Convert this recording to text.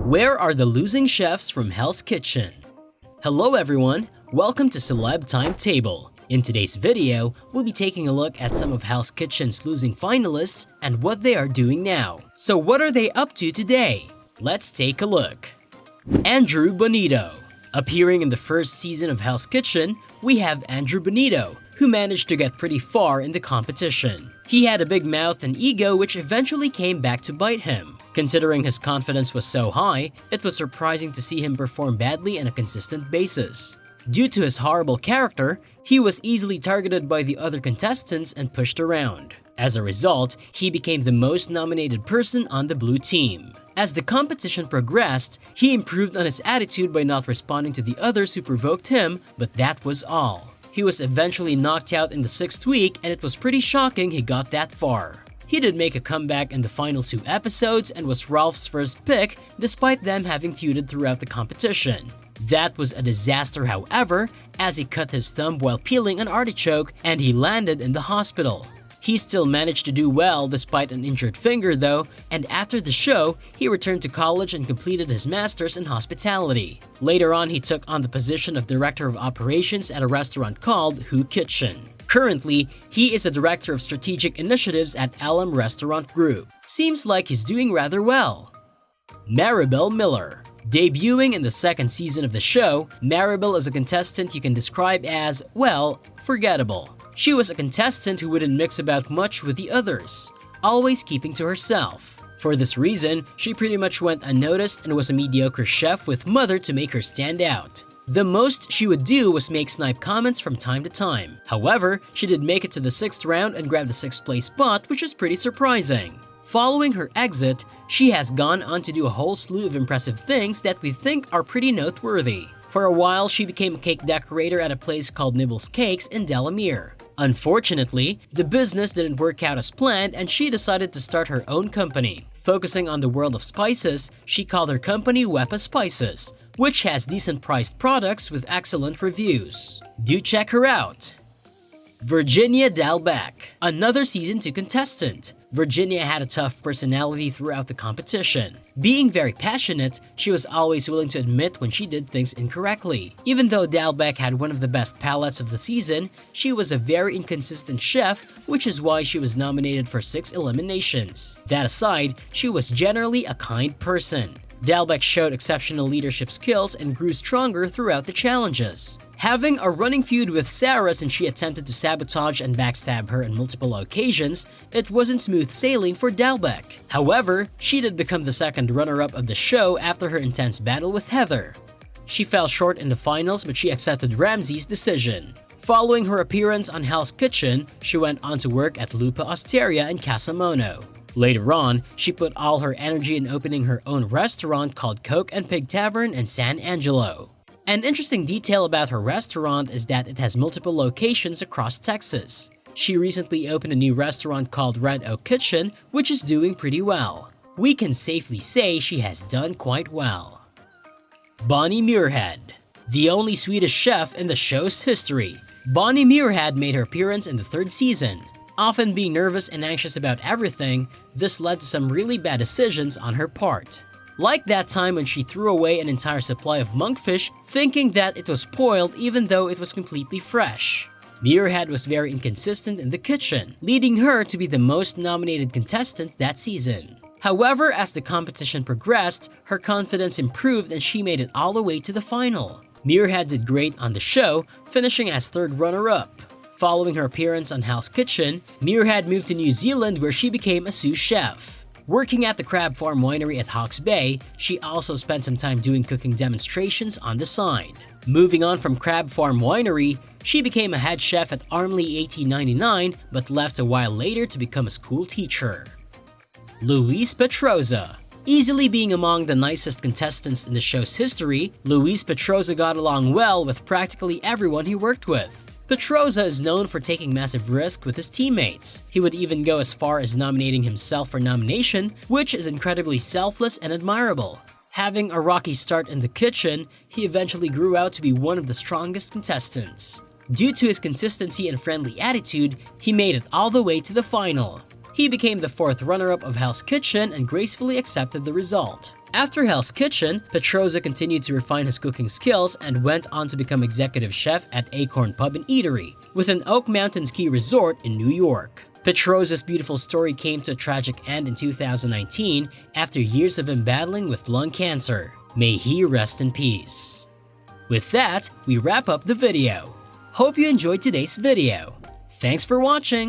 Where are the losing chefs from Hell's Kitchen? Hello everyone, welcome to Celeb Timetable. In today's video, we'll be taking a look at some of Hell's Kitchen's losing finalists and what they are doing now. So what are they up to today? Let's take a look. Andrew Bonito. Appearing in the first season of Hell's Kitchen, we have Andrew Bonito, who managed to get pretty far in the competition. He had a big mouth and ego which eventually came back to bite him. Considering his confidence was so high, it was surprising to see him perform badly on a consistent basis. Due to his horrible character, he was easily targeted by the other contestants and pushed around. As a result, he became the most nominated person on the blue team. As the competition progressed, he improved on his attitude by not responding to the others who provoked him, but that was all. He was eventually knocked out in the 6th week, and it was pretty shocking he got that far. He did make a comeback in the final 2 episodes and was Ralph's first pick despite them having feuded throughout the competition. That was a disaster, however, as he cut his thumb while peeling an artichoke and he landed in the hospital. He still managed to do well despite an injured finger though, and after the show, he returned to college and completed his master's in hospitality. Later on, he took on the position of Director of Operations at a restaurant called Who Kitchen. Currently, he is a Director of Strategic Initiatives at Alum Restaurant Group. Seems like he's doing rather well. Maribel Miller. Debuting in the 2nd season of the show, Maribel is a contestant you can describe as, well, forgettable. She was a contestant who wouldn't mix about much with the others, always keeping to herself. For this reason, she pretty much went unnoticed and was a mediocre chef with mother to make her stand out. The most she would do was make snipe comments from time to time. However, she did make it to the 6th round and grabbed the 6th place spot, which is pretty surprising. Following her exit, she has gone on to do a whole slew of impressive things that we think are pretty noteworthy. For a while, she became a cake decorator at a place called Nibbles Cakes in Delamere. Unfortunately, the business didn't work out as planned and she decided to start her own company. Focusing on the world of spices, she called her company Wepa Spices, which has decent priced products with excellent reviews. Do check her out! Virginia Dalbeck. Another season 2 contestant. Virginia had a tough personality throughout the competition. Being very passionate, she was always willing to admit when she did things incorrectly. Even though Dalbeck had one of the best palates of the season, she was a very inconsistent chef, which is why she was nominated for 6 eliminations. That aside, she was generally a kind person. Dalbeck showed exceptional leadership skills and grew stronger throughout the challenges. Having a running feud with Sarah since she attempted to sabotage and backstab her on multiple occasions, it wasn't smooth sailing for Dalbeck. However, she did become the 2nd runner-up of the show after her intense battle with Heather. She fell short in the finals, but she accepted Ramsey's decision. Following her appearance on Hell's Kitchen, she went on to work at Lupa Osteria in Casamono. Later on, she put all her energy in opening her own restaurant called Coke and Pig Tavern in San Angelo. An interesting detail about her restaurant is that it has multiple locations across Texas. She recently opened a new restaurant called Red Oak Kitchen, which is doing pretty well. We can safely say she has done quite well. Bonnie Muirhead. The only Swedish chef in the show's history, Bonnie Muirhead made her appearance in the 3rd season. Often being nervous and anxious about everything, this led to some really bad decisions on her part. Like that time when she threw away an entire supply of monkfish thinking that it was spoiled even though it was completely fresh. Muirhead was very inconsistent in the kitchen, leading her to be the most nominated contestant that season. However, as the competition progressed, her confidence improved and she made it all the way to the final. Muirhead did great on the show, finishing as 3rd runner-up. Following her appearance on Hell's Kitchen, Muirhead moved to New Zealand where she became a sous chef. Working at the Crab Farm Winery at Hawke's Bay, she also spent some time doing cooking demonstrations on the side. Moving on from Crab Farm Winery, she became a head chef at Armley 1899 but left a while later to become a school teacher. Luis Petroza. Easily being among the nicest contestants in the show's history, Luis Petroza got along well with practically everyone he worked with. Petroza is known for taking massive risks with his teammates. He would even go as far as nominating himself for nomination, which is incredibly selfless and admirable. Having a rocky start in the kitchen, he eventually grew out to be one of the strongest contestants. Due to his consistency and friendly attitude, he made it all the way to the final. He became the 4th runner-up of Hell's Kitchen and gracefully accepted the result. After Hell's Kitchen, Petroza continued to refine his cooking skills and went on to become executive chef at Acorn Pub and Eatery, within Oak Mountain Ski Resort in New York. Petroza's beautiful story came to a tragic end in 2019 after years of him battling with lung cancer. May he rest in peace. With that, we wrap up the video. Hope you enjoyed today's video. Thanks for watching!